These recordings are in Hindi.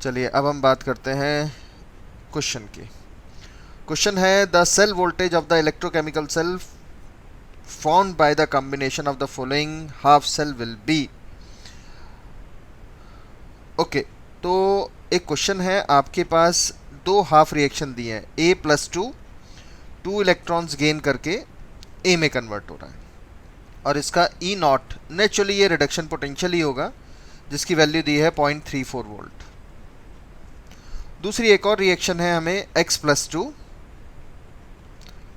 चलिए अब हम बात करते हैं क्वेश्चन की। क्वेश्चन है the cell voltage of the electrochemical cell found by the combination of the following half cell will be. Okay, तो एक क्वेश्चन है, आपके पास दो हाफ रिएक्शन दिए हैं, A plus two, two electrons gain करके ए में कन्वर्ट हो रहा है और इसका ई नॉट नेचुरली ये रिडक्शन पोटेंशियल ही होगा जिसकी वैल्यू दी है 0.34 वोल्ट। दूसरी एक और रिएक्शन है हमें x प्लस टू,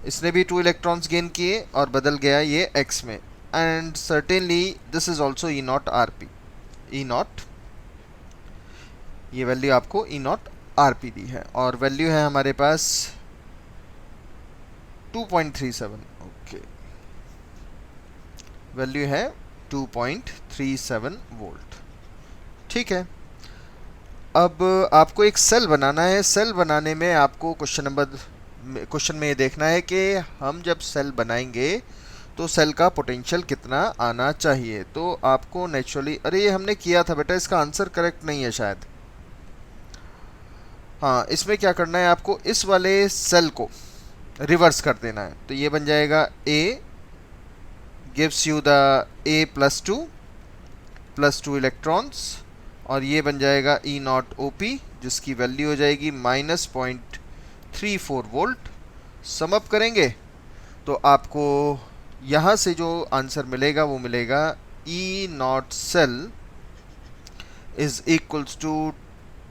इसने भी टू इलेक्ट्रॉन्स गेन किए और बदल गया ये x में, and certainly this is also E not R P. E not, ये वैल्यू आपको ई नॉट आर पी दी है और वैल्यू है हमारे पास 2.37। ओके, वैल्यू है 2.37 वोल्ट। ठीक है, अब आपको एक सेल बनाना है। सेल बनाने में आपको क्वेश्चन में ये देखना है कि हम जब सेल बनाएंगे तो सेल का पोटेंशियल कितना आना चाहिए। तो आपको नेचुरली, अरे ये हमने किया था बेटा, इसका आंसर करेक्ट नहीं है शायद। हाँ, इसमें क्या करना है, आपको इस वाले सेल को रिवर्स कर देना है। तो ये बन जाएगा A gives you the A plus two electrons, और ये बन जाएगा ई नॉट ओ पी जिसकी वैल्यू हो जाएगी -0.34 वोल्ट। सम अप करेंगे तो आपको यहाँ से जो आंसर मिलेगा वो मिलेगा E not cell is equals to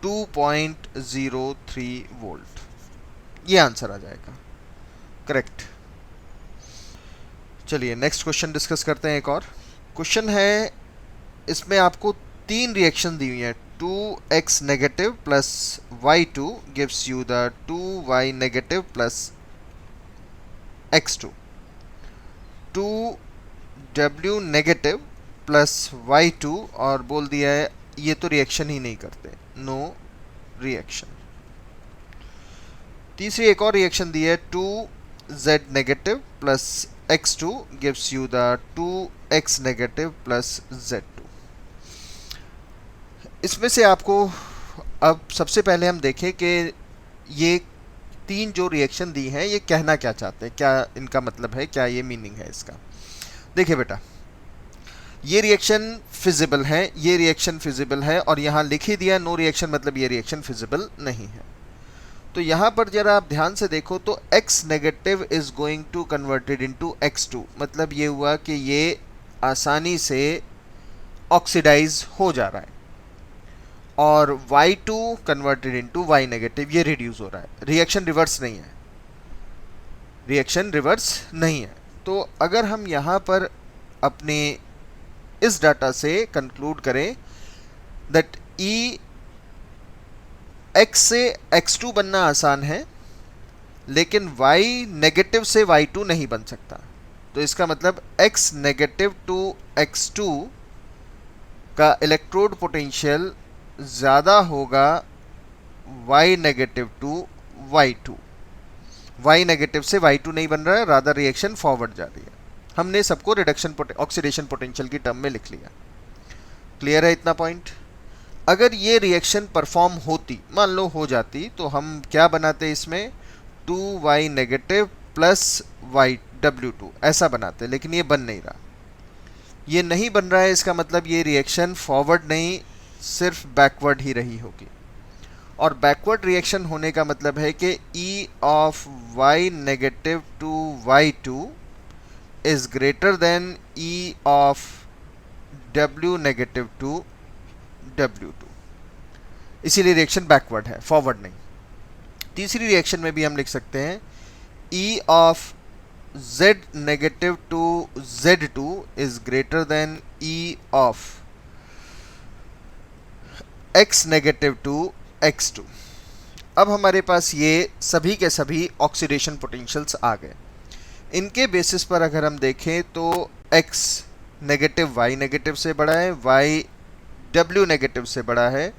2.03 volt. ये आंसर आ जाएगा करेक्ट। चलिए नेक्स्ट क्वेश्चन डिस्कस करते हैं। एक और क्वेश्चन है, इसमें आपको तीन रिएक्शन दी हुई है। 2x negative plus y2 gives you the 2y negative plus x2, 2w negative plus y2, और बोल दिया है ये तो रिएक्शन ही नहीं करते, नो रिएक्शन। तीसरी एक और रिएक्शन दी है, 2z negative plus x2 gives you the 2x negative plus z2। इसमें से आपको अब सबसे पहले हम देखें कि ये तीन जो रिएक्शन दी हैं ये कहना क्या चाहते हैं, क्या इनका मतलब है, क्या ये मीनिंग है इसका। देखिए बेटा, ये रिएक्शन फिजिबल है, ये रिएक्शन फिजिबल है, और यहाँ लिख ही दिया नो रिएक्शन, मतलब ये रिएक्शन फिजिबल नहीं है। तो यहाँ पर जरा आप ध्यान से देखो तो x negative is going to converted into x2, मतलब ये हुआ कि ये आसानी से ऑक्सीडाइज हो जा रहा है, और y2 converted into y negative, ये रिड्यूस हो रहा है। रिएक्शन रिवर्स नहीं है, रिएक्शन रिवर्स नहीं है। तो अगर हम यहाँ पर अपने इस डाटा से कंक्लूड करें दैट ई x से x2 बनना आसान है, लेकिन y नेगेटिव से y2 नहीं बन सकता। तो इसका मतलब x नेगेटिव टू x2 का इलेक्ट्रोड पोटेंशियल ज़्यादा होगा y negative to y2। y negative से y2 नहीं बन रहा है, रादर रिएक्शन फॉरवर्ड जा रही है। हमने सबको रिडक्शन ऑक्सीडेशन पोटेंशियल की टर्म में लिख लिया। क्लियर है इतना पॉइंट। अगर ये रिएक्शन परफॉर्म होती, मान लो हो जाती, तो हम क्या बनाते इसमें 2y नेगेटिव प्लस w2 ऐसा बनाते, लेकिन ये बन नहीं रहा। ये नहीं बन रहा है, इसका मतलब ये रिएक्शन फॉरवर्ड नहीं, सिर्फ बैकवर्ड ही रही होगी। और बैकवर्ड रिएक्शन होने का मतलब है कि E of y negative to y2 is greater than E of w negative to w2, इसीलिए रिएक्शन बैकवर्ड है, फॉरवर्ड नहीं। तीसरी रिएक्शन में भी हम लिख सकते हैं E of z negative to z2 is greater than E of x negative to x2। अब हमारे पास ये सभी के सभी ऑक्सीडेशन पोटेंशियल्स आ गए। इनके बेसिस पर अगर हम देखें तो x नेगेटिव y नेगेटिव से बड़ा है, y w नेगेटिव से बड़ा है,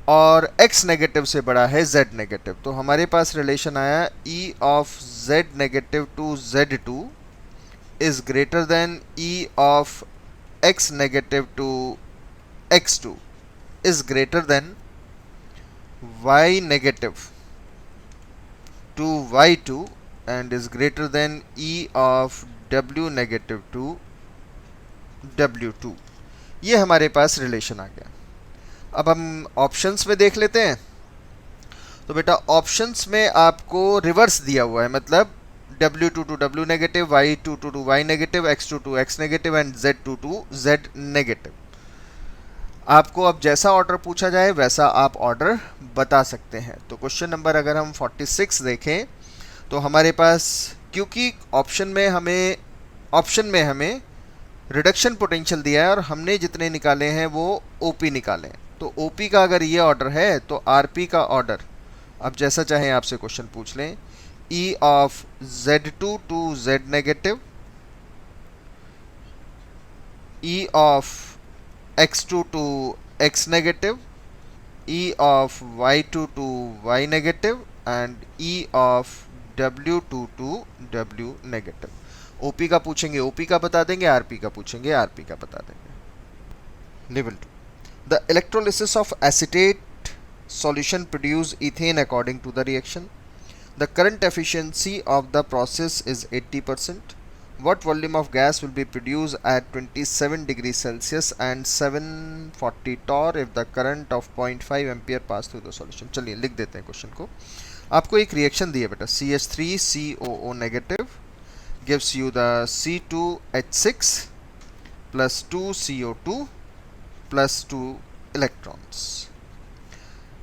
और x नेगेटिव से बड़ा है z नेगेटिव। तो हमारे पास रिलेशन आया E of z negative to z2 is greater than E of x negative to x2 is greater than y negative to y2 and is greater than E of w negative to w2, ये हमारे पास रिलेशन आ गया। अब हम ऑप्शंस में देख लेते हैं। तो बेटा ऑप्शंस में आपको रिवर्स दिया हुआ है, मतलब w2 to w negative, y2 to y negative, x2 to x negative and z2 to z negative. आपको अब जैसा ऑर्डर पूछा जाए वैसा आप ऑर्डर बता सकते हैं। तो क्वेश्चन नंबर अगर हम 46 देखें तो हमारे पास, क्योंकि ऑप्शन में हमें रिडक्शन पोटेंशियल दिया है और हमने जितने निकाले हैं वो ओपी निकाले हैं, तो ओपी का अगर ये ऑर्डर है तो आरपी का ऑर्डर, अब जैसा चाहें आपसे क्वेश्चन पूछ लें, E of z2 to z negative, E of x2 to x negative, e of y2 to y negative and e of w2 to w negative। OP का पूछेंगे OP का बता देंगे, RP का पूछेंगे RP का बता देंगे। Level 2, the electrolysis of acetate solution produce ethane according to the reaction, the current efficiency of the process is 80%, what volume of gas will be produced at 27 degrees Celsius and 740 torr if the current of 0.5 ampere pass through the solution। चलिए लिख देते हैं क्वेश्चन को। आपको एक रिएक्शन दी है बेटा, CH3COO negative gives you the C2H6 plus 2CO2 plus 2 electrons।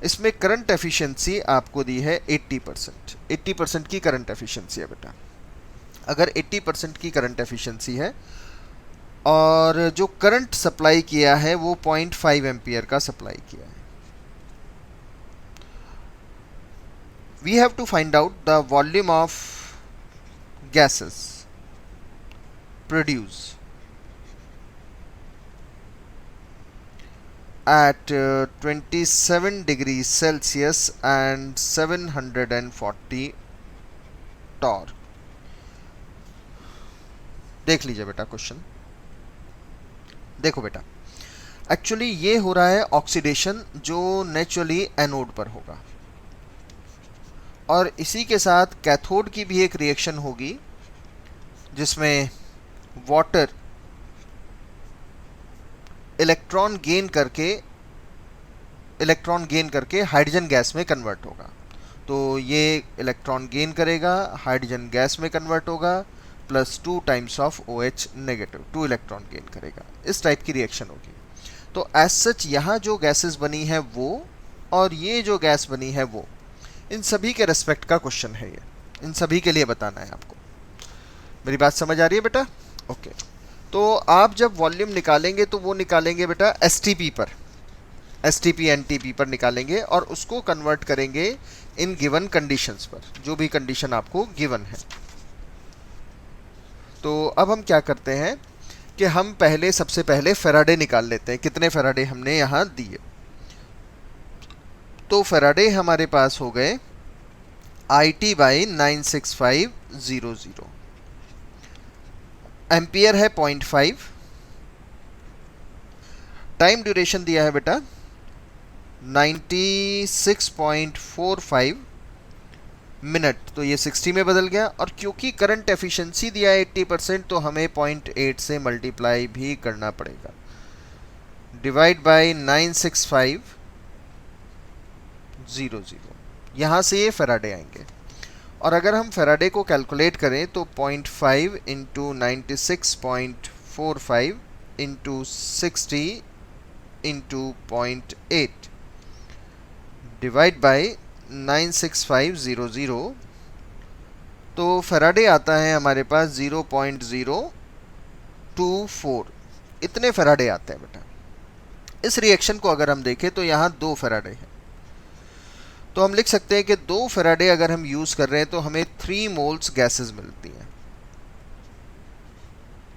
इसमें करंट एफिशिएंसी आपको दी है 80%। 80% की करंट एफिशिएंसी है बेटा। अगर 80% की करंट एफिशिएंसी है और जो करंट सप्लाई किया है वो 0.5 एम्पियर का सप्लाई किया है, we have to find out the volume of gases produce at 27 degrees Celsius and 740 torr। देख लीजिए बेटा क्वेश्चन, देखो बेटा एक्चुअली ये हो रहा है ऑक्सीडेशन जो नेचुरली एनोड पर होगा, और इसी के साथ कैथोड की भी एक रिएक्शन होगी जिसमें वाटर इलेक्ट्रॉन गेन करके हाइड्रोजन गैस में कन्वर्ट होगा। तो ये इलेक्ट्रॉन गेन करेगा, हाइड्रोजन गैस में कन्वर्ट होगा, plus 2 times of OH negative, 2 electron gain करेगा। इस टाइप की रिएक्शन होगी। तो एज सच यहाँ जो गैसेस बनी है वो और ये जो गैस बनी है वो, इन सभी के रेस्पेक्ट का क्वेश्चन है ये, इन सभी के लिए बताना है आपको। मेरी बात समझ आ रही है बेटा? ओके। तो आप जब वॉल्यूम निकालेंगे तो वो निकालेंगे बेटा STP पर, STP NTP पर निकालेंगे और उसको कन्वर्ट करेंगे इन गिवन कंडीशंस पर, जो भी कंडीशन आपको गिवन है। तो अब हम क्या करते हैं कि हम सबसे पहले फैराडे निकाल लेते हैं। कितने फैराडे हमने यहाँ दिए, तो फैराडे हमारे पास हो गए IT बाई 96500, एम्पियर है 0.5, टाइम ड्यूरेशन दिया है बेटा 96.45 मिनट, तो ये 60 में बदल गया। और क्योंकि करंट एफिशिएंसी दिया है 80%, तो हमें 0.8 से मल्टीप्लाई भी करना पड़ेगा, डिवाइड बाय 96500, यहाँ से ये फैराडे आएंगे। और अगर हम फैराडे को कैलकुलेट करें तो 0.5 into 96.45 into 60 into 0.8 divide by 96500, तो फैराडे आता है हमारे पास 0.024, इतने फैराडे आते हैं बेटा। इस रिएक्शन को अगर हम देखें तो यहाँ 2 फैराडे है, तो हम लिख सकते हैं कि 2 फैराडे अगर हम यूज कर रहे हैं तो हमें 3 मोल्स गैसेस मिलती हैं।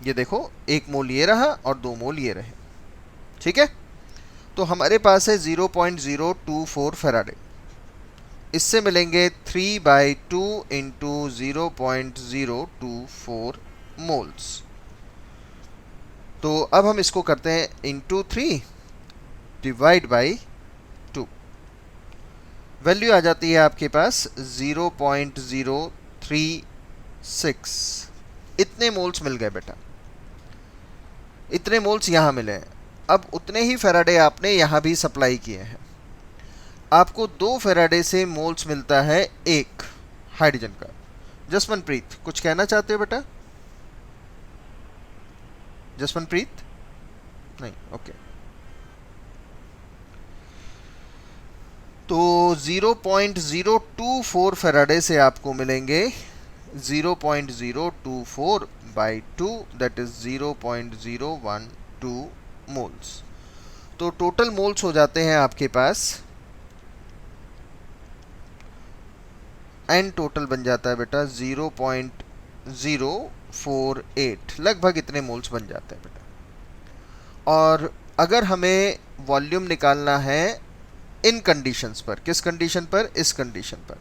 ये देखो 1 मोल ये रहा और 2 मोल ये रहे, ठीक है। तो हमारे पास है 0.024 फैराडे, इससे मिलेंगे 3/2 इंटू 0.024 मोल्स। तो अब हम इसको करते हैं इंटू 3 डिवाइड बाई 2, वैल्यू आ जाती है आपके पास 0.036। इतने मोल्स मिल गए बेटा, इतने मोल्स यहाँ मिले हैं। अब उतने ही फेराडे आपने यहाँ भी सप्लाई किए हैं, आपको 2 फेराडे से मोल्स मिलता है एक हाइड्रोजन का। जसमनप्रीत कुछ कहना चाहते हो बेटा? जसमनप्रीत नहीं, ओके। तो 0.024 फेराडे से आपको मिलेंगे 0.024 बाई 2, दैट इज 0.012 मोल्स। तो टोटल मोल्स हो जाते हैं आपके पास, एन टोटल बन जाता है बेटा 0.048, लगभग इतने मोल्स बन जाते हैं बेटा। और अगर हमें वॉल्यूम निकालना है इन कंडीशंस पर, किस कंडीशन पर? इस कंडीशन पर,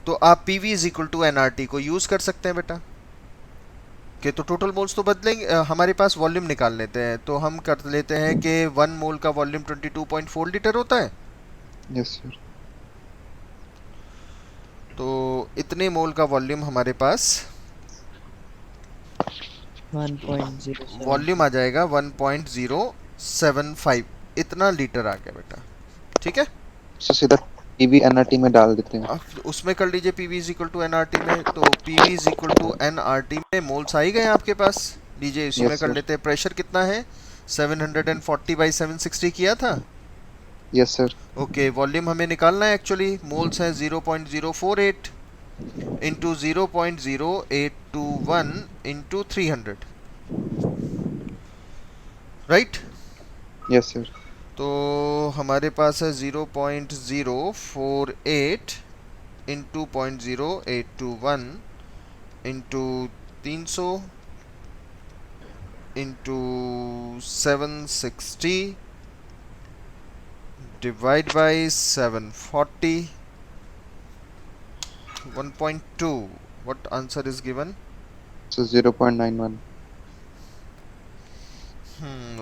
तो आप PV is equal to NRT को यूज कर सकते हैं बेटा। कि तो टोटल मोल्स तो बदलेंगे, हमारे पास वॉल्यूम निकाल लेते हैं, तो हम कर लेते हैं कि 1 मोल का वॉल्यूम 22.4 लीटर होता है। Yes sir. तो इतने मोल का वॉल्यूम हमारे पास 1.07 वॉल्यूम आ जाएगा 1.075, इतना लीटर आ गया बेटा। ठीक है, सर सीधा पीवी एनआरटी में डाल देते हैं। अब उसमें कर लीजिए PV is equal to NRT में। तो PV is equal to NRT में मोल्स आ ही गए आपके पास। लीजिए इसी में यस कर सर। लेते हैं। प्रेशर कितना है? 740/760 किया था। Yes sir. ओके, वॉल्यूम हमें निकालना है एक्चुअली। मोल्स है 0.048 into 0.0821 into 300, right. Yes sir. तो हमारे पास है 0.048 into 0.0821 into 300 into 760 divide by 740, 1.2. What answer is given? Sir 0.91।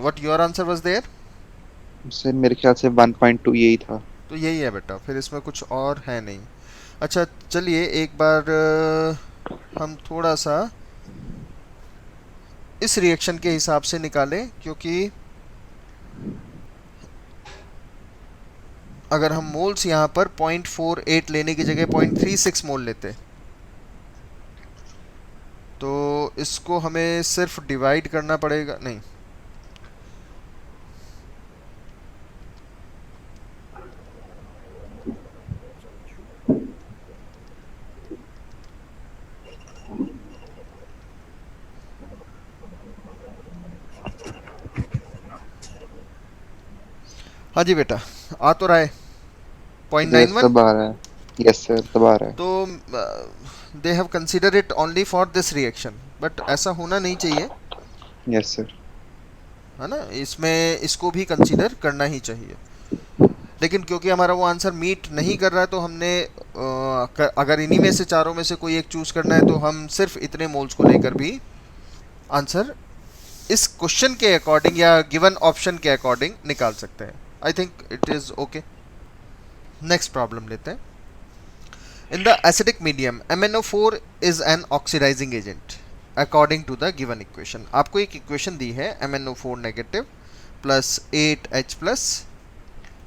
What your answer was there? Sir मेरे ख्याल से 1.2 यही था। तो यही है बेटा, फिर इसमें कुछ और है नहीं। अच्छा चलिए एक बार हम थोड़ा सा इस रिएक्शन के हिसाब से निकालें, क्योंकि अगर हम मोल्स यहाँ पर 0.48 लेने की जगह 0.36 मोल लेते, तो इसको हमें सिर्फ डिवाइड करना पड़ेगा। नहीं, हाँ जी बेटा, आ तो रहा है 0.91। तब आ रहा है। यस सर तब आ रहा है। तो they have consider it only for this reaction, but ऐसा होना नहीं चाहिए, यस सर। है ना। इसमें इसको भी कंसीडर करना ही चाहिए, लेकिन क्योंकि हमारा वो आंसर मीट नहीं कर रहा है, तो हमने अगर इन्हीं में से चारों में से कोई एक चूज करना है, तो हम सिर्फ इतने मोल्स को लेकर भी आंसर इस क्वेश्चन के अकॉर्डिंग या गिवन ऑप्शन के अकॉर्डिंग निकाल सकते हैं। I think it is okay. Next problem लेते हैं। In the acidic medium, MnO4 is an oxidizing agent according to the given equation. आपको एक इक्वेशन दी है MnO4 negative plus 8H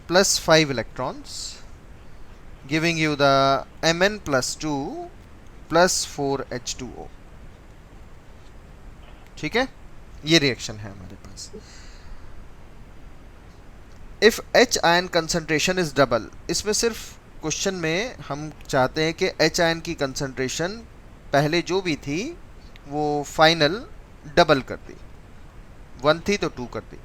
plus 5 electrons giving you the Mn plus 2 plus 4H2O। ठीक है, ये रिएक्शन है हमारे पास। If H ion concentration is double, इसमें सिर्फ क्वेश्चन में हम चाहते हैं कि H आयन की कंसंट्रेशन पहले जो भी थी वो फाइनल डबल कर दी, 1 थी तो 2 कर दी।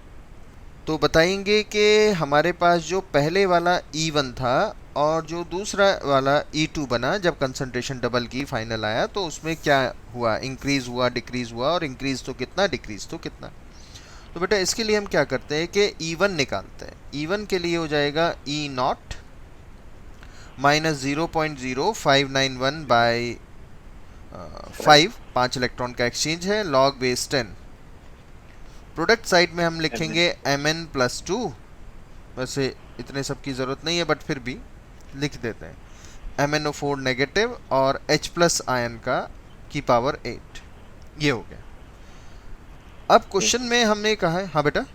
तो बताएंगे कि हमारे पास जो पहले वाला E1 था और जो दूसरा वाला E2 बना, जब कंसंट्रेशन डबल की फाइनल आया, तो उसमें क्या हुआ? इंक्रीज हुआ, डिक्रीज हुआ, और इंक्रीज तो कितना, डिक्रीज तो कितना। तो बेटा इसके लिए हम क्या करते हैं कि E1 निकालते हैं। E1 के लिए हो जाएगा E not minus 0.0591 by 5 electron का एक्सचेंज है, लॉग बेस 10 प्रोडक्ट साइड में हम लिखेंगे Mn प्लस 2, वैसे इतने सब की ज़रूरत नहीं है बट फिर भी लिख देते हैं, MnO4 नेगेटिव और H प्लस आयन का की पावर 8। ये हो गया। अब क्वेश्चन में हमने कहा है, हाँ बेटा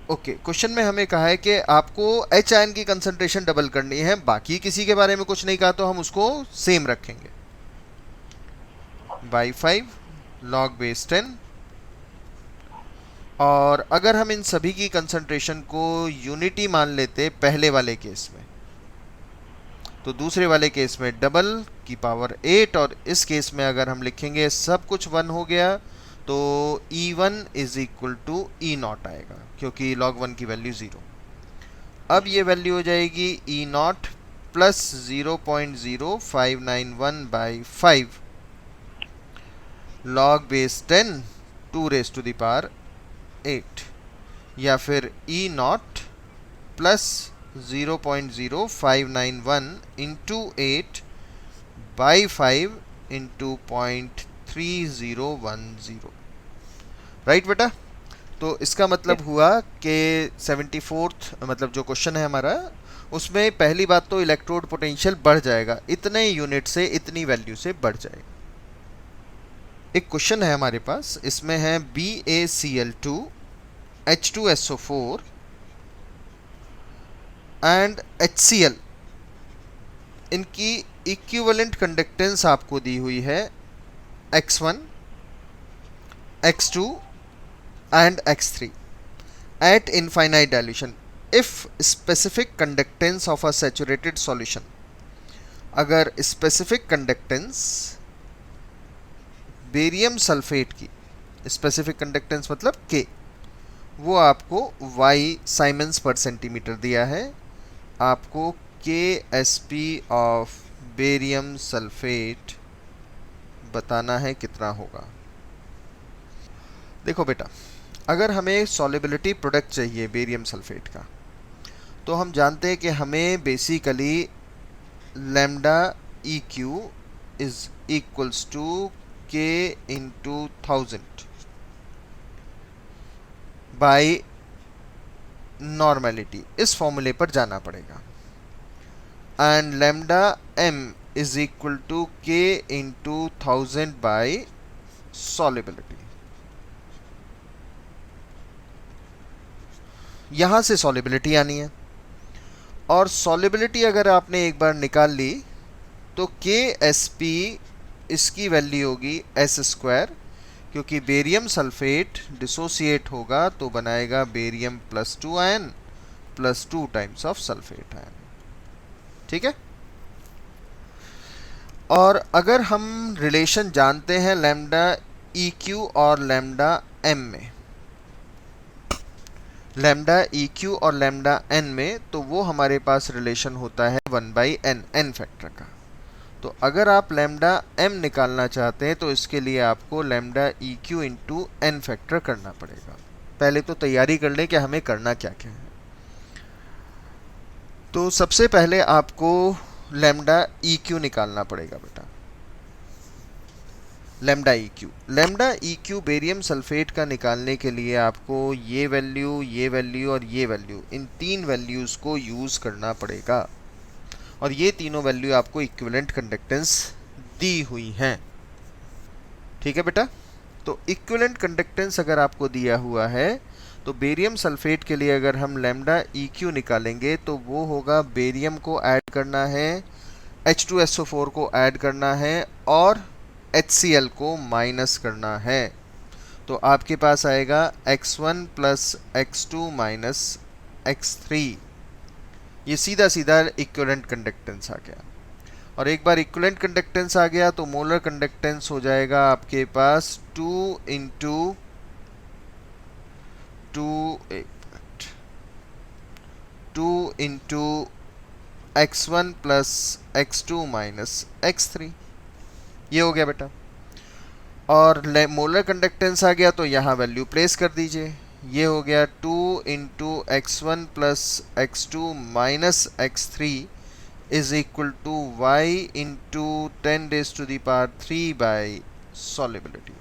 ओके, क्वेश्चन में हमें कहा है कि आपको H आयन की कंसंट्रेशन डबल करनी है, बाकी किसी के बारे में कुछ नहीं कहा तो हम उसको सेम रखेंगे, बाई 5 log बेस 10। और अगर हम इन सभी की कंसंट्रेशन को यूनिटी मान लेते पहले वाले केस में, तो दूसरे वाले केस में डबल की पावर 8, और इस केस में अगर हम लिखेंगे सब कुछ 1 हो गया तो E1 is equal to E0 आएगा, क्योंकि log 1 की वैल्यू 0। अब ये वैल्यू हो जाएगी E0 plus 0.0591 by 5 log base 10 2 raise to the power 8, या फिर E0 plus 0.0591 into 8 by 5 into 0.3010। Right बेटा? तो इसका मतलब हुआ कि 74th मतलब जो क्वेश्चन है हमारा, उसमें पहली बात तो इलेक्ट्रोड पोटेंशियल बढ़ जाएगा, इतने यूनिट से इतनी वैल्यू से बढ़ जाएगा। एक क्वेश्चन है हमारे पास, इसमें है BaCl2 H2SO4 एंड HCl, इनकी इक्विवेलेंट कंडक्टेंस आपको दी हुई है X1, X2 and X3 at infinite dilution if specific conductance of a saturated solution। अगर स्पेसिफिक कंडक्टेंस बेरियम सल्फेट की, स्पेसिफिक कंडक्टेंस मतलब K, वो आपको Y साइमन्स पर सेंटीमीटर दिया है, आपको KSP ऑफ बेरियम सल्फेट बताना है कितना होगा। देखो बेटा, अगर हमें सॉलिबिलिटी प्रोडक्ट चाहिए बेरियम सल्फेट का, तो हम जानते हैं कि हमें basically lambda EQ is equals to K into 1000 by normality, इस फॉर्मूले पर जाना पड़ेगा, and lambda M is equal to K into 1000 by solubility. यहाँ से सॉलिबिलिटी आनी है, और सॉलिबिलिटी अगर आपने एक बार निकाल ली तो KSP इसकी वैल्यू होगी S², क्योंकि बेरियम सल्फेट डिसोसिएट होगा तो बनाएगा barium plus 2 ion plus 2 times of sulphate ion. ठीक है? और अगर हम रिलेशन जानते हैं लैम्डा EQ और लैम्डा M में, लैम्डा EQ और लैम्डा N में, तो वो हमारे पास रिलेशन होता है 1/n, n फैक्टर का। तो अगर आप लैम्डा M निकालना चाहते हैं तो इसके लिए आपको lambda EQ into n factor करना पड़ेगा। पहले तो तैयारी कर लें कि हमें करना क्या क्या है। तो सबसे पहले आपको लैम्डा EQ निकालना पड़ेगा बेटा, लैम्डा EQ बेरियम सल्फेट का निकालने के लिए आपको ये वैल्यू और ये वैल्यू, इन तीन वैल्यूज़ को यूज़ करना पड़ेगा, और ये तीनों वैल्यू आपको इक्विवेलेंट कंडक्टेंस दी हुई हैं। ठीक है बेटा? तो इक्विवेलेंट कंडक्टेंस अगर आपको दिया हुआ है तो बेरियम सल्फेट के लिए अगर हम लैम्डा EQ निकालेंगे तो वो होगा, बेरियम को ऐड करना है, H2SO4 को ऐड करना है और HCl को माइनस करना है। तो आपके पास आएगा X1 plus X2 minus X3। ये सीधा सीधा इक्विवेलेंट कंडक्टेंस आ गया, और एक बार इक्विवेलेंट कंडक्टेंस आ गया तो मोलर कंडक्टेंस हो जाएगा आपके पास 2 into 2 into X1 plus X2 minus X3। ये हो गया बेटा। और मोलर कंडक्टेंस आ गया तो यहाँ वैल्यू प्लेस कर दीजिए, ये हो गया 2 into X1 plus X2 minus X3 is equal to Y into 10 raise to the power 3 by solubility.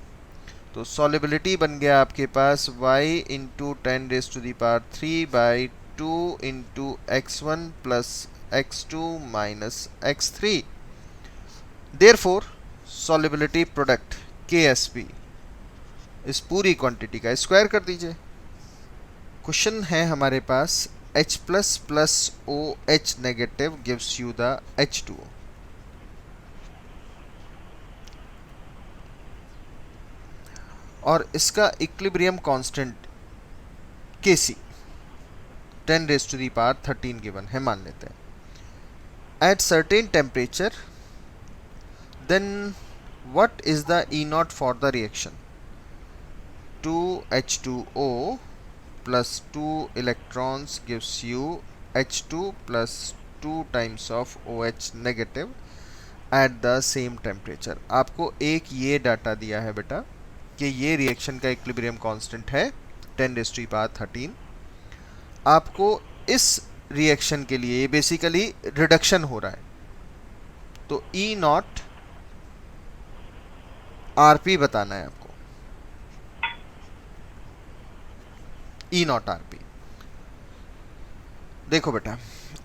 तो सॉलिबिलिटी बन गया आपके पास y into 10⁻³ into x1 plus x2 minus x3। Therefore solubility product KSP इस पूरी क्वांटिटी का स्क्वायर कर दीजिए। क्वेश्चन है हमारे पास H plus plus OH negative gives you the H2O। और इसका इक्विलिब्रियम कांस्टेंट Kc 10⁻13 गिवन है मान लेते हैं। At certain temperature then what is the E not for the reaction? 2H2O plus 2 electrons gives you H2 plus 2 times of OH negative at the same temperature। आपको एक ये डाटा दिया है बेटा कि ये रिएक्शन का इक्विलिब्रियम कांस्टेंट है 10⁻13। आपको इस रिएक्शन के लिए बेसिकली रिडक्शन हो रहा है, तो E नॉट RP बताना है आपको, E नॉट RP। देखो बेटा,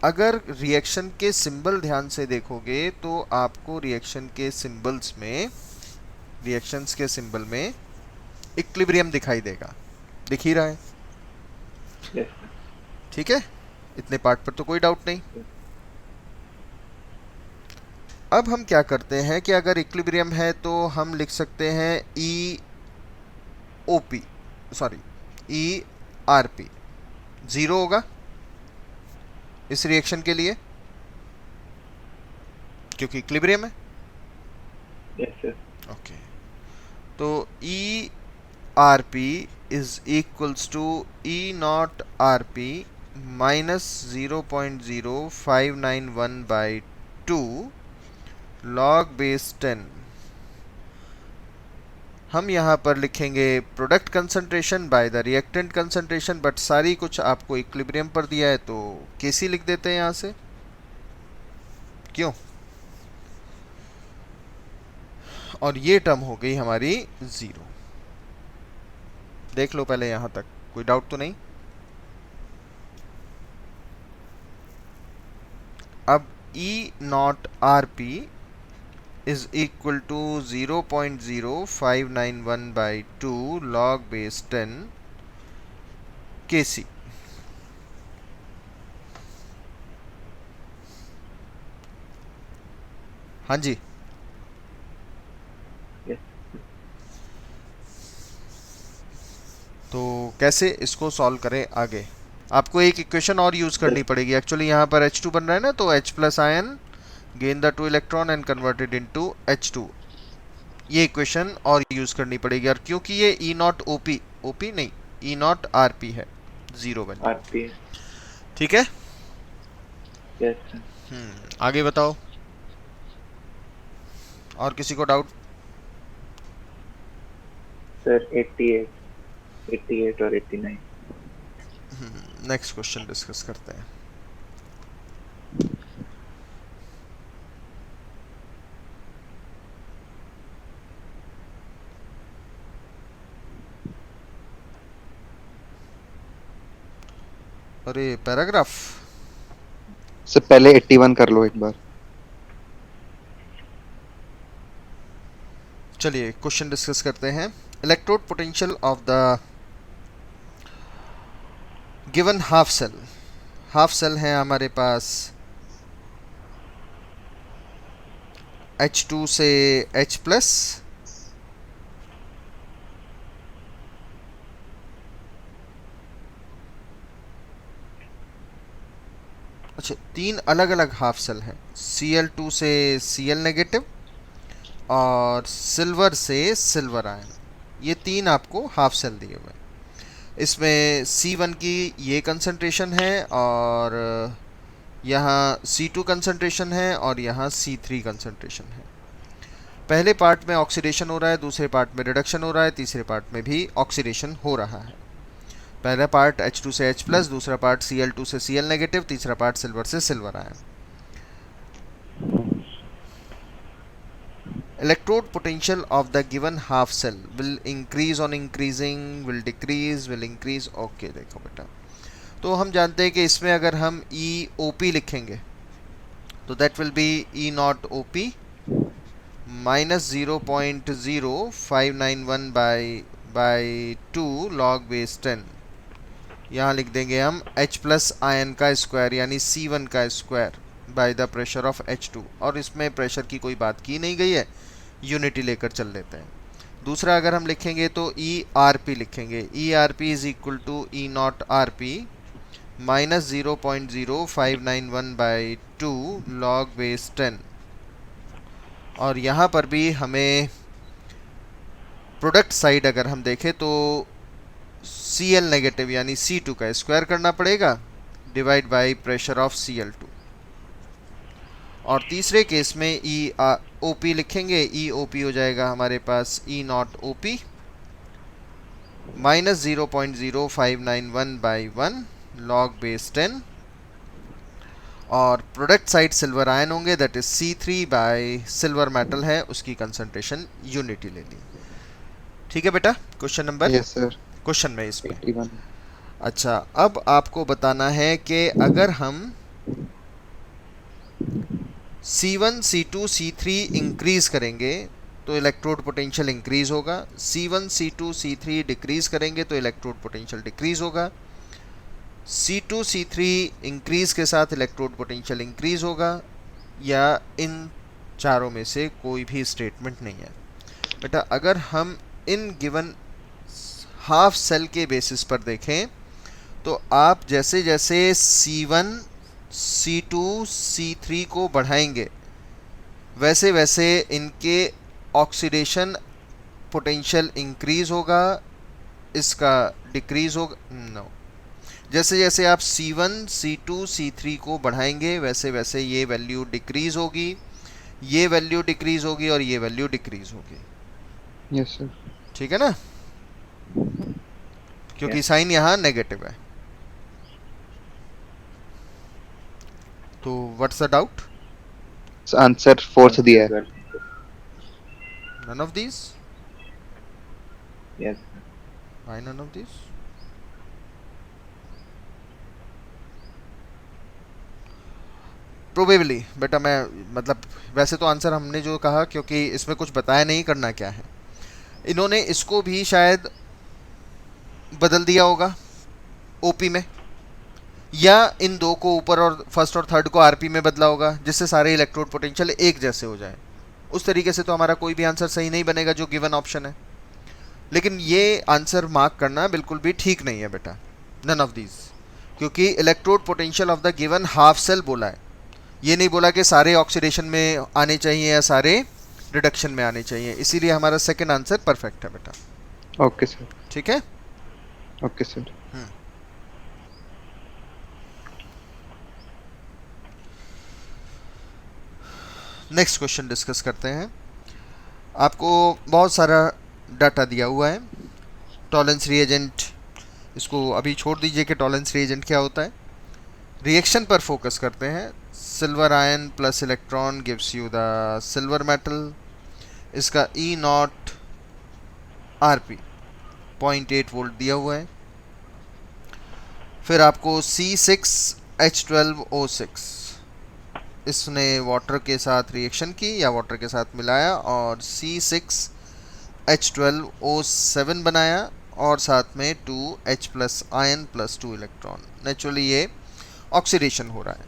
अगर रिएक्शन के सिंबल ध्यान से देखोगे तो आपको रिएक्शन के सिंबल्स में, रिएक्शंस के सिंबल में इक्विलिब्रियम दिखाई देगा, दिख ही रहा है। Yes, ठीक है, इतने पार्ट पर तो कोई डाउट नहीं। अब हम क्या करते हैं कि अगर इक्विलिब्रियम है तो हम लिख सकते हैं EOP, सॉरी ERP 0 होगा इस रिएक्शन के लिए क्योंकि इक्विलिब्रियम है। yes, sir. ओके, तो ERP is equals to E नॉट RP माइनस 0.0591/2 log बेस 10। हम यहाँ पर लिखेंगे product concentration by the reactant concentration, but sorry कुछ आपको इक्विलिब्रियम पर दिया है तो Kc लिख देते हैं यहाँ से। क्यों? और ये टर्म हो गई हमारी 0। देख लो पहले यहाँ तक, कोई डाउट तो नहीं। अब E नॉट RP is equal to 0.0591/2 log base 10 Kc। हाँ जी, Yes. तो कैसे इसको सॉल्व करें आगे? आपको एक इक्वेशन और यूज करनी पड़ेगी। एक्चुअली यहाँ पर H2 बन रहा है ना, तो H plus ion gain the 2 electron and converted into H2, ये इक्वेशन और यूज करनी पड़ेगी। और क्योंकि ये E नॉट OP नहीं, E नॉट RP है, 0 वैल्यू। RP. ठीक है, Yes, sir. आगे बताओ, और किसी को डाउट? Sir, 88 और 89. नेक्स्ट क्वेश्चन डिस्कस करते हैं। अरे पैराग्राफ, सर पहले 81 कर लो एक बार। चलिए क्वेश्चन डिस्कस करते हैं। Electrode potential of the given half cell है हमारे पास H2 से H प्लस, अच्छा 3 अलग अलग हाफ सेल हैं, Cl2 से Cl नेगेटिव और सिल्वर से सिल्वर आयन, ये 3 आपको हाफ सेल दिए हुए हैं। इसमें C1 की ये कंसंट्रेशन है और यहाँ C2 कंसंट्रेशन है और यहाँ C3 कंसंट्रेशन है। पहले पार्ट में ऑक्सीडेशन हो रहा है, दूसरे पार्ट में रिडक्शन हो रहा है, तीसरे पार्ट में भी ऑक्सीडेशन हो रहा है। पहला पार्ट H2 से H प्लस, दूसरा पार्ट Cl2 से Cl नेगेटिव, तीसरा पार्ट सिल्वर से silver ion. Electrode potential of the given half cell will increase on increasing, will decrease, will increase. Okay देखो बेटा, तो हम जानते हैं कि इसमें अगर हम ई ओ पी लिखेंगे तो that will be E not O P minus 0.0591 by 2 log base 10। यहाँ लिख देंगे हम H प्लस आयन का स्क्वायर यानी C1 का square by the pressure of H2, और इसमें प्रेशर की कोई बात की नहीं गई है, यूनिटी लेकर चल लेते हैं। दूसरा अगर हम लिखेंगे तो ई आर पी लिखेंगे, E R P is equal to E not R P minus 0.0591 by 2 log base 10। और यहाँ पर भी हमें प्रोडक्ट साइड अगर हम देखें तो Cl नेगेटिव यानी C2 का स्क्वायर करना पड़ेगा divide by pressure of Cl2। और तीसरे केस में EOP लिखेंगे, EOP हो जाएगा हमारे पास E not OP minus 0.0591 by 1 log base 10। और प्रोडक्ट साइड सिल्वर आयन होंगे, that is C3 bye silver metal है, उसकी कंसंट्रेशन यूनिटी ले ली। ठीक है बेटा, question number yes sir question में इसमें 81। अच्छा, अब आपको बताना है कि अगर हम C1 C2 C3 इंक्रीज करेंगे तो इलेक्ट्रोड पोटेंशियल इंक्रीज होगा, C1 C2 C3 डिक्रीज करेंगे तो इलेक्ट्रोड पोटेंशियल डिक्रीज होगा, C2 C3 इंक्रीज के साथ इलेक्ट्रोड पोटेंशियल इंक्रीज होगा, या इन चारों में से कोई भी स्टेटमेंट नहीं है। बेटा अगर हम इन गिवन हाफ सेल के बेसिस पर देखें तो आप जैसे जैसे C1 C2 C3 को बढ़ाएंगे वैसे वैसे इनके ऑक्सीडेशन पोटेंशियल इंक्रीज होगा, इसका डिक्रीज होगा नो। जैसे जैसे आप C1 C2 C3 को बढ़ाएंगे वैसे वैसे ये वैल्यू डिक्रीज होगी, ये वैल्यू डिक्रीज होगी और ये वैल्यू डिक्रीज होगी। यस सर ठीक है ना, क्योंकि साइन यहाँ नेगेटिव है। तो what's the doubt? Answer fourth दिया है। None of these? Yes. Why none of these? Probably बेटा मैं मतलब वैसे तो आंसर हमने जो कहा, क्योंकि इसमें कुछ बताया नहीं करना क्या है, इन्होंने इसको भी शायद बदल दिया होगा ओपी में, या इन दो को ऊपर और फर्स्ट और थर्ड को आरपी में बदला होगा जिससे सारे इलेक्ट्रोड पोटेंशियल एक जैसे हो जाए। उस तरीके से तो हमारा कोई भी आंसर सही नहीं बनेगा जो गिवन ऑप्शन है। लेकिन ये आंसर मार्क करना बिल्कुल भी ठीक नहीं है बेटा, नन ऑफ दीज, क्योंकि electrode potential of the given half cell बोला है, ये नहीं बोला कि सारे ऑक्सीडेशन में आने चाहिए या सारे रिडक्शन में आने चाहिए। इसीलिए हमारा सेकंड आंसर परफेक्ट है बेटा। Okay sir. ठीक है, okay sir. Next question discuss करते हैं। आपको बहुत सारा डाटा दिया हुआ है। टॉलेंस रिएजेंट, इसको अभी छोड़ दीजिए कि टॉलेंस रिएजेंट क्या होता है, रिएक्शन पर फोकस करते हैं। Silver ion plus electron gives you the silver metal, इसका E not R P 0.8 volt दिया हुआ है। फिर आपको C6H12O6, इसने वाटर के साथ रिएक्शन की या वाटर के साथ मिलाया और C6H12O7 बनाया और साथ में 2H plus ion plus 2 electron. Naturally ये ऑक्सीडेशन हो रहा है,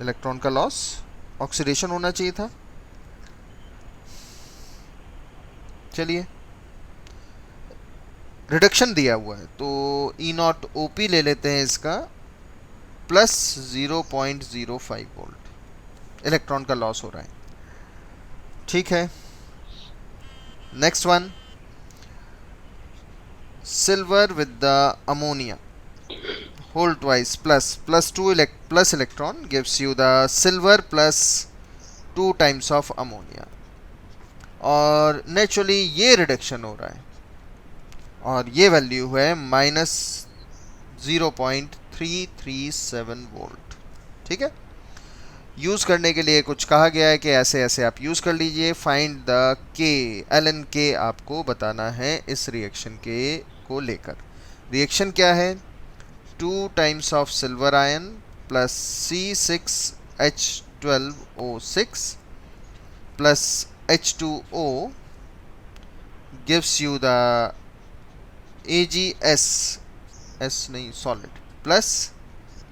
इलेक्ट्रॉन का लॉस, ऑक्सीडेशन होना चाहिए था। चलिए रिडक्शन दिया हुआ है तो ई नॉट ओ पी ले लेते हैं, इसका प्लस 0.05 वोल्ट, इलेक्ट्रॉन का लॉस हो रहा है। ठीक है, next one, silver with the ammonia whole twice plus 2 plus electron gives you the silver plus 2 times of ammonia, और नेचुरली ये रिडक्शन हो रहा है और ये वैल्यू है माइनस 0.337 वोल्ट। ठीक है, यूज़ करने के लिए कुछ कहा गया है कि ऐसे ऐसे आप यूज़ कर लीजिए। फाइंड द के, एल एन के आपको बताना है इस रिएक्शन के को लेकर। रिएक्शन क्या है? 2 times of silver ion plus C6H12O6 plus H2O gives you the AgS, S नहीं solid, plus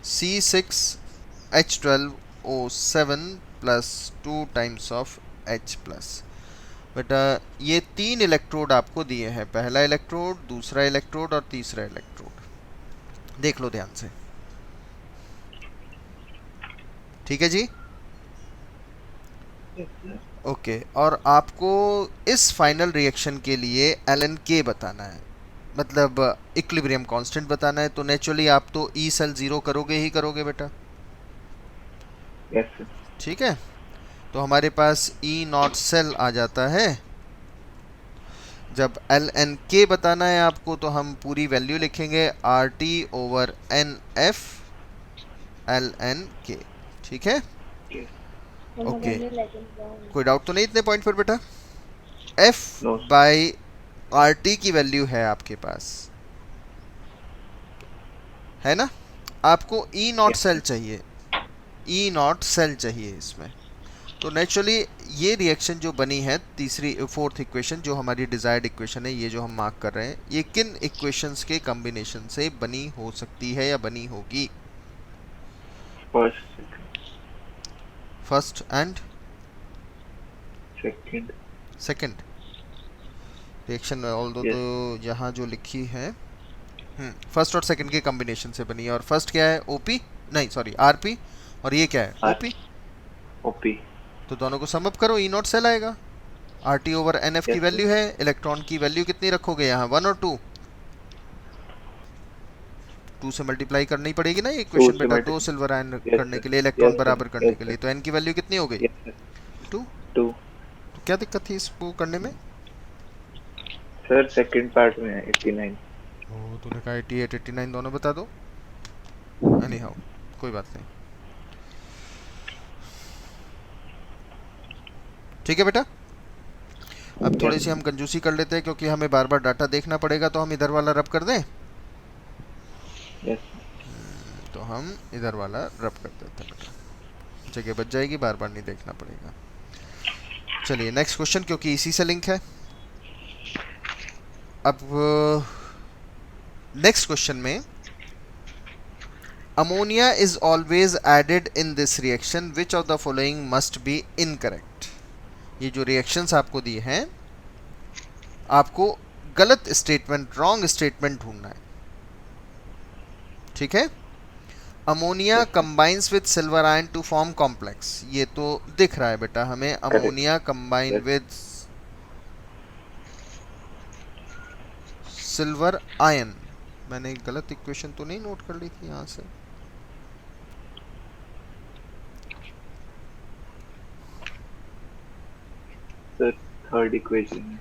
C6H12O7 plus 2 times of H plus. बेटा ये 3 इलेक्ट्रोड आपको दिए हैं, पहला इलेक्ट्रोड, दूसरा इलेक्ट्रोड और तीसरा इलेक्ट्रोड। देख लो ध्यान से, ठीक है जी? ओके और आपको इस फाइनल रिएक्शन के लिए एल एन के बताना है, मतलब इक्विलिब्रियम कांस्टेंट बताना है। तो नेचुरली आप तो ई सेल ज़ीरो करोगे ही करोगे बेटा, यस सर। ठीक है? तो हमारे पास ई नॉट सेल आ जाता है। जब एल एन के बताना है आपको तो हम पूरी वैल्यू लिखेंगे R T over N F L N K, ठीक है? ओके कोई डाउट तो नहीं इतने पॉइंट पर बेटा? F No. By R T की वैल्यू है आपके पास, है ना? आपको ई नॉट सेल चाहिए, ई नॉट सेल चाहिए इसमें। तो नेचुरली ये रिएक्शन जो बनी है, तीसरी फोर्थ इक्वेशन जो हमारी डिजायर्ड इक्वेशन है, ये जो हम मार्क कर रहे हैं, ये किन इक्वेशंस के कॉम्बिनेशन से बनी हो सकती है या बनी होगी? First and second reaction, all दो Yes. तो यहाँ जो लिखी है फर्स्ट और सेकंड के कॉम्बिनेशन से बनी है। और फर्स्ट क्या है? ओपी, नहीं सॉरी आरपी, और ये क्या है? ओपी। ओपी। तो दोनों को सम अप करो, ई नॉट सेल आएगा। R T over N F की Yes, वैल्यू है, इलेक्ट्रॉन की वैल्यू कितनी रखोगे यहाँ, 1 और 2? 2 से मल्टीप्लाई करनी पड़ेगी ना ये इक्वेशन बेटा, 2 सिल्वर आयन करने के लिए, इलेक्ट्रॉन बराबर करने के लिए। तो एन की वैल्यू कितनी हो गई? 2। तो क्या दिक्कत थी इसको करने में? सर सेकंड पार्ट में है 89। ओ तूने कहा 88 89 दोनों बता दो। एनी हाउ कोई बात नहीं, ठीक है बेटा? अब थोड़ी सी हम कंजूसी कर लेते हैं क्योंकि हमें बार बार डाटा देखना पड़ेगा, तो हम इधर वाला रब कर दें। यस। तो हम इधर वाला रब कर देते हैं बेटा, जगह बच जाएगी, बार बार नहीं देखना पड़ेगा। चलिए नेक्स्ट क्वेश्चन, क्योंकि इसी से लिंक है। अब नेक्स्ट क्वेश्चन में, ammonia is always added in this reaction, which of the following must be incorrect. ये जो रिएक्शंस आपको दिए हैं, आपको गलत स्टेटमेंट, रॉन्ग स्टेटमेंट ढूंढना है, ठीक है? Ammonia combines with silver ion to form complex, ये तो दिख रहा है बेटा हमें। Ammonia combine with silver ion, मैंने गलत इक्वेशन तो नहीं नोट कर ली थी यहाँ से? सर थर्ड इक्वेशन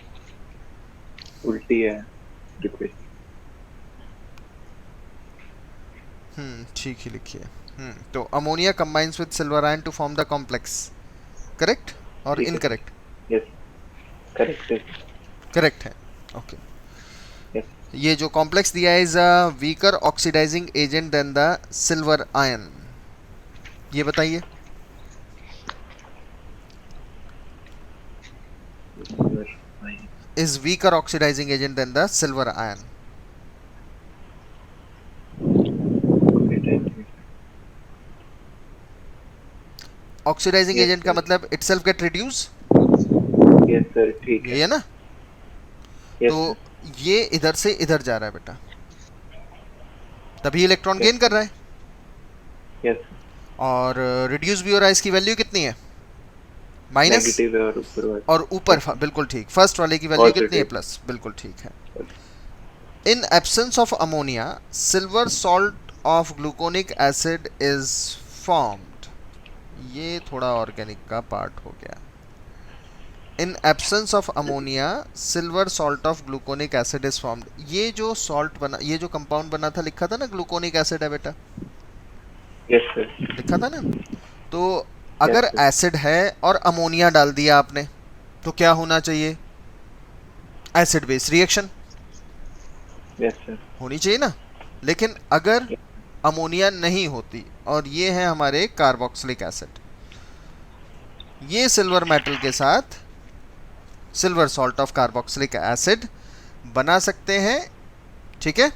उल्टी है इक्वेशन। ठीक ही लिखिए। तो ammonia combines with silver ion to form the complex, correct और इनकरेक्ट? यस करेक्ट है। करेक्ट है, ओके। यस। ये जो कॉम्प्लेक्स दिया है is a weaker oxidizing agent than the silver ion, ये बताइए। Is weaker oxidizing agent than the silver ion. Oxidizing Yes, agent का sir. मतलब itself get reduce, yes sir ठीक ये है ना? यस तो ये इधर से इधर जा रहा है बेटा, तभी इलेक्ट्रॉन गेन कर रहा है। यस और रिड्यूस भी हो रहा है, इसकी वैल्यू कितनी है? माइनस, नेगेटिव है और ऊपर वाला और ऊपर बिल्कुल ठीक, फर्स्ट वाले की वैल्यू Positive. कितनी है? प्लस, बिल्कुल ठीक है। In absence of ammonia silver salt of gluconic acid is formed, ये थोड़ा ऑर्गेनिक का पार्ट हो गया। In absence of ammonia silver salt of gluconic acid is formed, ये जो सॉल्ट बना, ये जो कंपाउंड बना था, लिखा था ना ग्लूकोनिक एसिड है बेटा, यस सर लिखा था ना? तो अगर Yes, sir. एसिड है और अमोनिया डाल दिया आपने तो क्या होना चाहिए? Acid base reaction Yes, sir. होनी चाहिए ना। लेकिन अगर Yes. अमोनिया नहीं होती और ये है हमारे कार्बोक्सिलिक एसिड, ये सिल्वर मेटल के साथ silver salt of carboxylic acid बना सकते हैं, ठीक है। Yes,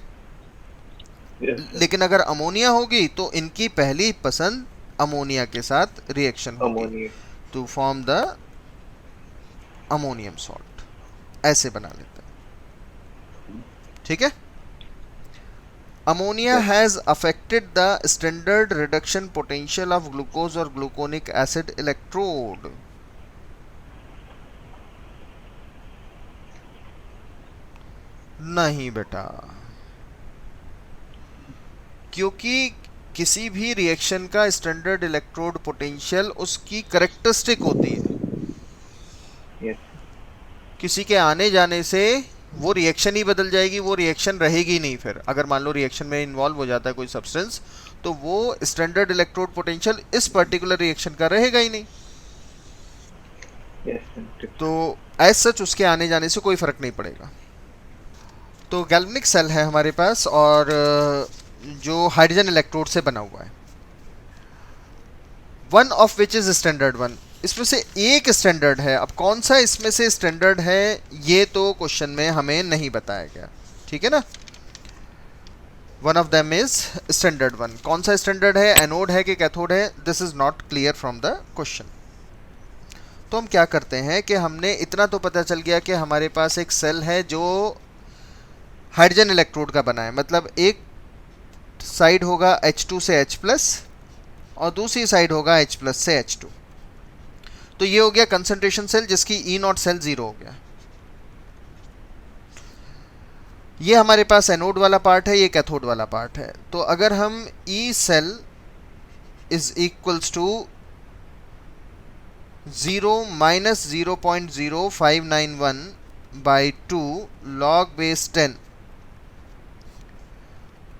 sir. लेकिन अगर अमोनिया होगी तो इनकी पहली पसंद अमोनिया के साथ रिएक्शन होगी Ammonia. To form the ammonium salt, ऐसे बना लेते हैं, ठीक है। Ammonia Yes. Has affected the standard reduction potential of glucose और ग्लूकोनिक एसिड इलेक्ट्रोड। नहीं बेटा, क्योंकि किसी भी रिएक्शन का स्टैंडर्ड इलेक्ट्रोड पोटेंशियल उसकी करेक्टरिस्टिक होती है। Yes. किसी के आने जाने से वो रिएक्शन ही बदल जाएगी, वो रिएक्शन रहेगी नहीं। फिर अगर मान लो रिएक्शन में इन्वॉल्व हो जाता है कोई सब्सटेंस, तो वो स्टैंडर्ड इलेक्ट्रोड पोटेंशियल इस पर्टिकुलर रिएक्शन का रहेगा ही नहीं। Yes, sir. तो एज सच उसके आने जाने से कोई फर्क नहीं पड़ेगा। तो गैल्वेनिक सेल है हमारे पास और जो हाइड्रोजन इलेक्ट्रोड से बना हुआ है, one of which is standard one, इसमें से एक स्टैंडर्ड है। अब कौन सा इसमें से स्टैंडर्ड है ये तो क्वेश्चन में हमें नहीं बताया गया, ठीक है ना। One of them is standard one. कौन सा स्टैंडर्ड है, एनोड है कि कैथोड है, this is not clear from the question. तो हम क्या करते हैं कि हमने इतना तो पता चल गया कि हमारे पास एक सेल है जो हाइड्रोजन इलेक्ट्रोड का बना है, मतलब एक साइड होगा H2 से H+ और दूसरी साइड होगा H+ से H2। तो ये हो गया कंसंट्रेशन सेल जिसकी E0 सेल 0 हो गया। ये हमारे पास एनोड वाला पार्ट है, ये कैथोड वाला पार्ट है। तो अगर हम E cell is equals to 0 - 0.0591 by 2 log base 10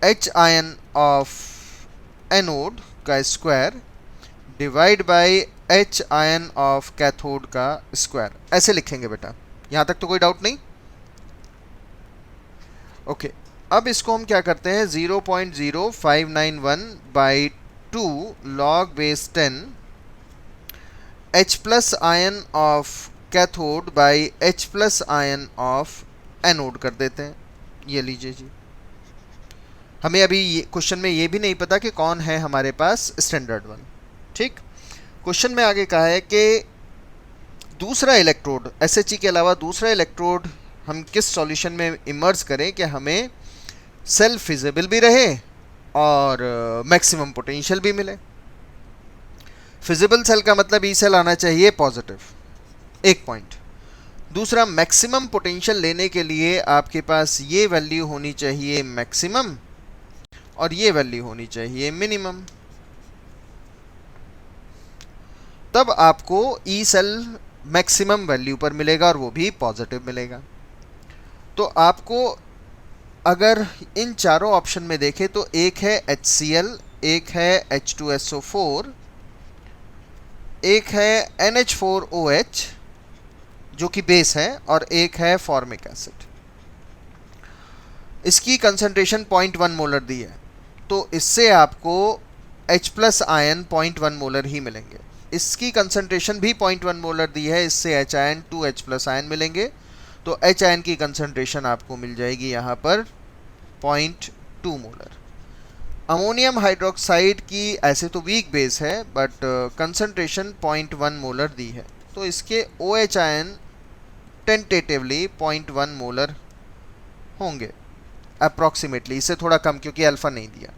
H ion of anode का square divide by H ion of cathode का स्क्वायर, ऐसे लिखेंगे बेटा। यहां तक तो कोई डाउट नहीं? ओके, अब इसको हम क्या करते हैं, 0.0591 by 2 log base 10 H+ ion of cathode by H+ ion of anode कर देते हैं। ये लीजिए जी। हमें अभी क्वेश्चन में ये भी नहीं पता कि कौन है हमारे पास स्टैंडर्ड वन, ठीक। क्वेश्चन में आगे कहा है कि दूसरा इलेक्ट्रोड SHE के अलावा दूसरा इलेक्ट्रोड हम किस सॉल्यूशन में इमर्ज करें कि हमें सेल फिजिबल भी रहे और मैक्सिमम पोटेंशियल भी मिले। फिजिबल सेल का मतलब ई सेल आना चाहिए पॉजिटिव, एक पॉइंट। दूसरा, मैक्सिमम पोटेंशियल लेने के लिए आपके पास ये वैल्यू होनी चाहिए मैक्सिमम और ये वैल्यू होनी चाहिए मिनिमम, तब आपको ई सेल मैक्सिमम वैल्यू पर मिलेगा और वो भी पॉजिटिव मिलेगा। तो आपको अगर इन चारों ऑप्शन में देखें तो एक है HCl, एक है H2SO4, एक है NH4OH जो कि बेस है और एक है फॉर्मिक एसिड। इसकी कंसंट्रेशन 0.1 मोलर दी है, तो इससे आपको H+ आयन 0.1 मोलर ही मिलेंगे। इसकी कंसंट्रेशन भी 0.1 मोलर दी है, इससे H आयन 2H+ आयन मिलेंगे। तो H आयन की कंसंट्रेशन आपको मिल जाएगी यहाँ पर 0.2 मोलर। अमोनियम हाइड्रोक्साइड की ऐसे तो वीक बेस है बट कंसंट्रेशन 0.1 मोलर दी है, तो इसके OH आयन टेंटेटिवली 0.1 मोलर होंगे अप्रॉक्सीमेटली, इससे थोड़ा कम क्योंकि अल्फा नहीं दिया।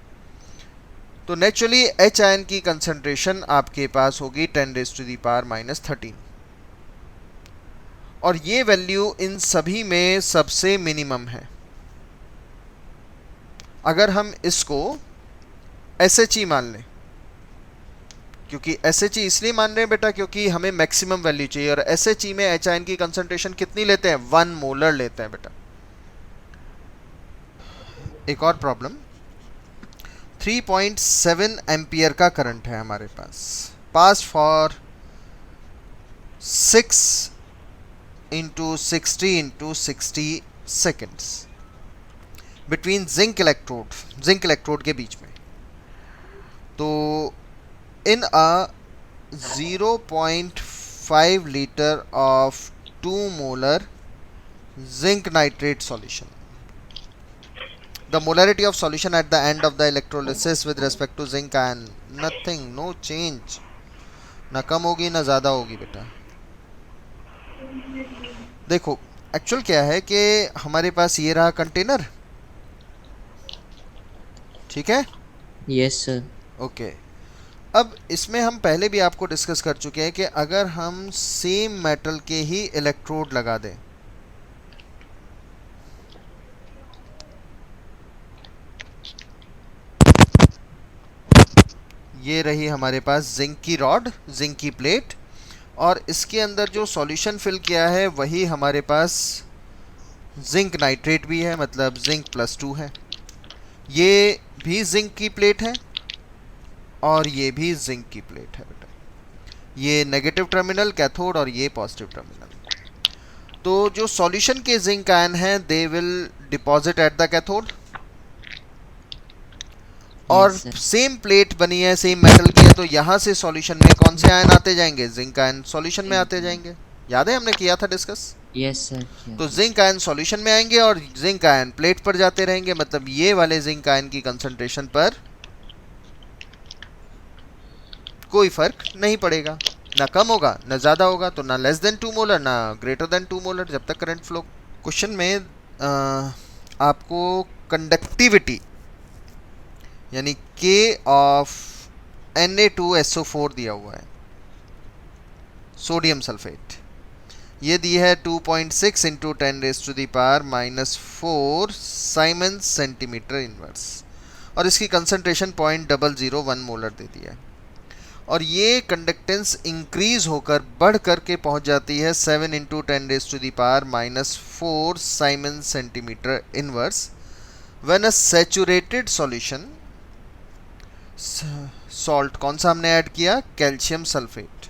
तो नेचुरली H आयन की कंसंट्रेशन आपके पास होगी 10⁻⁻13 और ये वैल्यू इन सभी में सबसे मिनिमम है। अगर हम इसको SHE मान लें, क्योंकि SHE इसलिए मान रहे हैं बेटा क्योंकि हमें मैक्सिमम वैल्यू चाहिए और SHE में H आयन की कंसंट्रेशन कितनी लेते हैं, 1 मोलर लेते हैं बेटा। एक और प्रॉब्लम, 3.7 एम्पियर का करंट है हमारे पास passed for 6 into 60 into 60 seconds between zinc electrode के बीच में. तो in a 0.5 liter of 2 molar zinc nitrate solution, the molarity of solution at the end of the electrolysis with respect to zinc ion, nothing, no change. ना कम होगी ना ज़्यादा होगी बेटा. देखो एक्चुअल क्या है कि हमारे पास ये रहा कंटेनर, ठीक है. Yes sir. ओके. अब इसमें हम पहले भी आपको डिस्कस कर चुके हैं कि अगर हम सेम मेटल के ही इलेक्ट्रोड लगा दें, ये रही हमारे पास जिंक की रॉड, जिंक की प्लेट, और इसके अंदर जो सॉल्यूशन फिल किया है वही हमारे पास जिंक नाइट्रेट भी है, मतलब जिंक +2 है. ये भी जिंक की प्लेट है और ये भी जिंक की प्लेट है बेटा. ये नेगेटिव टर्मिनल कैथोड और ये पॉजिटिव टर्मिनल. तो जो सॉल्यूशन के जिंक आयन हैं they will deposit at the cathode, और सेम प्लेट बनी है, सेम मेटल की है, तो यहाँ से सॉल्यूशन में कौन से आयन आते जाएंगे? जिंक आयन सॉल्यूशन में आते जाएंगे. याद है हमने किया था डिस्कस? Yes sir. तो जिंक आयन सॉल्यूशन में आएंगे और जिंक आयन प्लेट पर जाते रहेंगे, मतलब ये वाले जिंक आयन की कंसंट्रेशन पर कोई फर्क नहीं पड़ेगा, ना कम होगा ना ज़्यादा होगा. तो ना लेस देन 2 मोलर ना ग्रेटर देन 2 मोलर जब तक करंट फ्लो. क्वेश्चन में आपको कंडक्टिविटी यानी K ऑफ Na2SO4 दिया हुआ है, सोडियम सल्फेट. ये दी है 2.6 इंटू 10⁻⁻⁴ साइमन सेंटीमीटर इनवर्स, और इसकी कंसंट्रेशन 0.001 मोलर दे दिया है. और ये कंडक्टेंस इंक्रीज होकर बढ़ करके पहुंच जाती है 7 into 10⁻⁻⁴ Simon centimetre inverse when a saturated solution, salt कौन सा हमने ऐड किया? Calcium sulphate.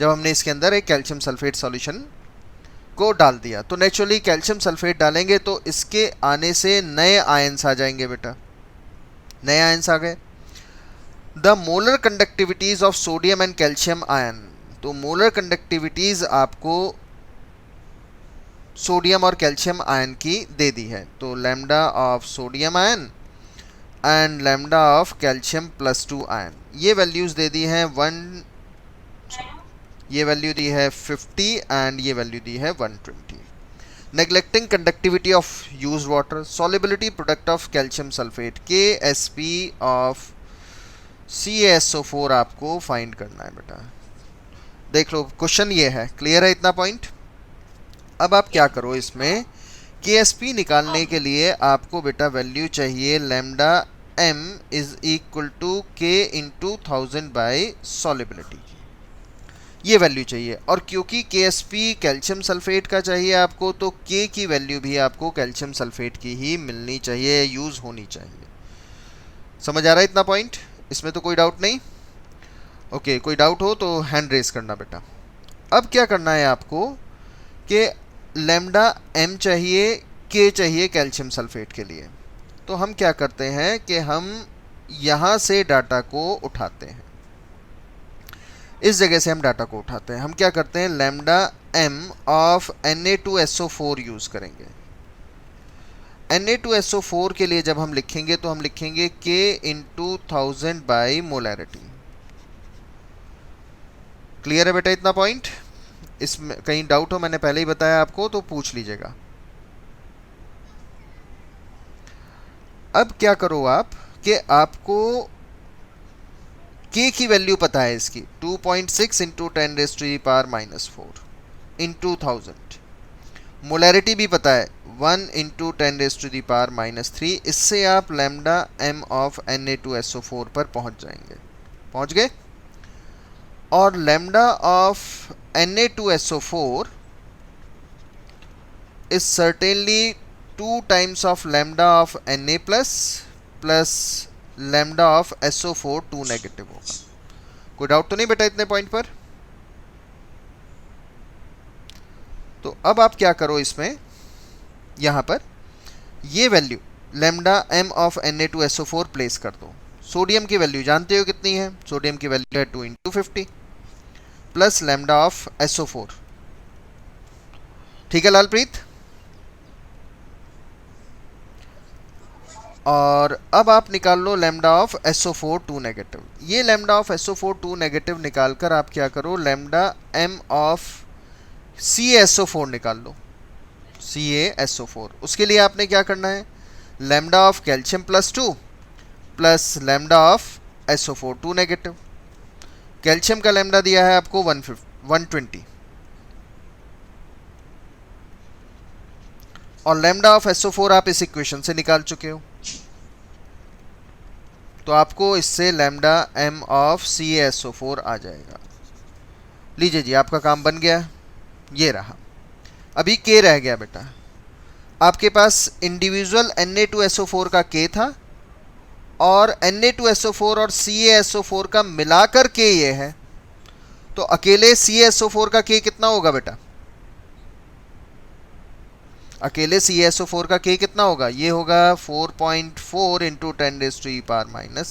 जब हमने इसके अंदर एक कैल्शियम सल्फेट सॉल्यूशन को डाल दिया, तो नेचुरली कैल्शियम सल्फेट डालेंगे तो इसके आने से नए आयंस आ जाएंगे बेटा, नए आयंस आ गए. The molar conductivities of sodium and calcium ion, तो मोलर कंडक्टिविटीज आपको सोडियम और कैल्शियम आयन की दे दी है. तो lambda of sodium ion and lambda of calcium +2 ion, ये वैल्यूज दे दी हैं 1, ये वैल्यू दी है 50 एंड ये वैल्यू दी है 120. Neglecting conductivity of used water, solubility product of calcium sulphate KSP of CaSO4 आपको फाइंड करना है बेटा. देख लो क्वेश्चन ये है, क्लियर है इतना पॉइंट? अब आप क्या करो, इसमें KSP निकालने के लिए आपको बेटा वैल्यू चाहिए lambda m is equal to K into 1000 by solubility की, ये वैल्यू चाहिए. और क्योंकि KSP कैल्शियम सल्फेट का चाहिए आपको, तो K की वैल्यू भी आपको कैल्शियम सल्फेट की ही मिलनी चाहिए, यूज़ होनी चाहिए. समझ आ रहा है इतना पॉइंट? इसमें तो कोई डाउट नहीं? ओके, कोई डाउट हो तो हैंड रेस करना बेटा. अब क्या करना है आपको कि लैम्डा m चाहिए, K चाहिए कैल्शियम सल्फेट के लिए. तो हम क्या करते हैं कि हम यहाँ से डाटा को उठाते हैं, इस जगह से हम डाटा को उठाते हैं. हम क्या करते हैं, lambda m of Na2SO4 use करेंगे. Na2SO4 के लिए जब हम लिखेंगे तो हम लिखेंगे K into 1000 by molarity. Clear है बेटा इतना पॉइंट? इसमें कहीं डाउट हो, मैंने पहले ही बताया आपको, तो पूछ लीजिएगा. अब क्या करो आप कि आपको K की वैल्यू पता है इसकी 2.6 इंटू 10⁻⁻⁴ इंटू 1000. मोलैरिटी भी पता है 1 इंटू 10⁻⁻3. इससे आप लैम्डा m ऑफ Na2SO4 पर पहुंच जाएंगे. पहुंच गए? और lambda of Na2SO4 is certainly 2 times of lambda of Na plus lambda of SO4 2 negative होगा. कोई डाउट तो नहीं बेटा इतने पॉइंट पर? तो अब आप क्या करो, इसमें यहां पर ये value lambda m of Na2SO4 place कर दो। सोडियम की वैल्यू जानते हो कितनी है? सोडियम की वैल्यू है 2 × 50 प्लस लैम्डा ऑफ SO4। ठीक है लालप्रीत? और अब आप निकाल लो लैम्डा ऑफ SO4 2 नेगेटिव। ये लैम्डा ऑफ SO4 2 नेगेटिव निकालकर आप क्या करो, लैम्डा m ऑफ CaSO4 निकाल लो, CaSO4। उसके लिए आपने क्या करना है, lambda of calcium +2 plus lambda of SO4 2 negative. Calcium का लैम्डा दिया है आपको 120 और लैम्डा ऑफ SO4 आप इस इक्वेशन से निकाल चुके हो, तो आपको इससे लैम्डा m ऑफ CaSO4 आ जाएगा। लीजिए जी, आपका काम बन गया, ये रहा। अभी K रह गया बेटा। आपके पास इंडिविजुअल Na2SO4 का K था और Na2SO4 और CaSO4 का मिलाकर K ये है, तो अकेले CaSO4 का K कितना होगा बेटा? अकेले CaSO4 का K कितना होगा? ये होगा 4.4 × 10⁻⁻⁴।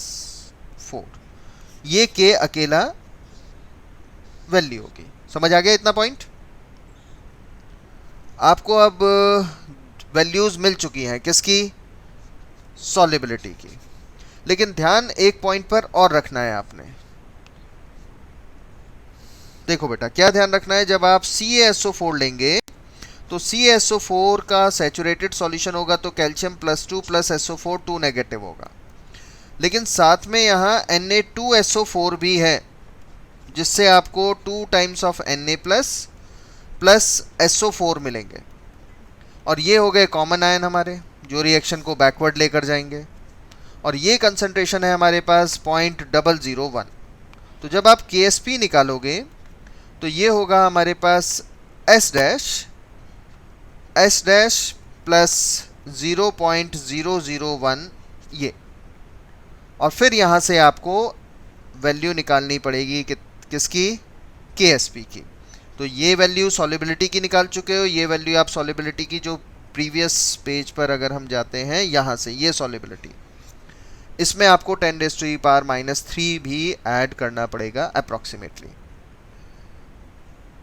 ये K अकेला वैल्यू होगी। समझ आ गया इतना पॉइंट? आपको अब वैल्यूज मिल चुकी हैं, किसकी? सॉल्युबिलिटी की। लेकिन ध्यान एक पॉइंट पर और रखना है आपने। देखो बेटा, क्या ध्यान रखना है, जब आप CaSO4 लेंगे तो CaSO4 का सैचुरेटेड सॉल्यूशन होगा तो कैल्शियम +2 प्लस SO4 2 नेगेटिव होगा, लेकिन साथ में यहाँ Na2SO4 भी है, जिससे आपको 2 times of Na plus SO4 मिलेंगे। और ये हो गए कॉमन आयन हमारे, जो रिएक्शन को बैकवर्ड लेकर जाएंगे। और ये कंसंट्रेशन है हमारे पास 0.001। तो जब आप KSP निकालोगे तो ये होगा हमारे पास S डैश प्लस 0.001 ये। और फिर यहाँ से आपको वैल्यू निकालनी पड़ेगी किसकी? KSP की। तो ये वैल्यू सॉल्युबिलिटी की निकाल चुके हो, ये वैल्यू आप सॉल्युबिलिटी की जो प्रीवियस पेज पर अगर हम जाते हैं यहाँ से, ये सॉल्युबिलिटी, इसमें आपको 10⁻³ भी ऐड करना पड़ेगा अप्रॉक्सीमेटली।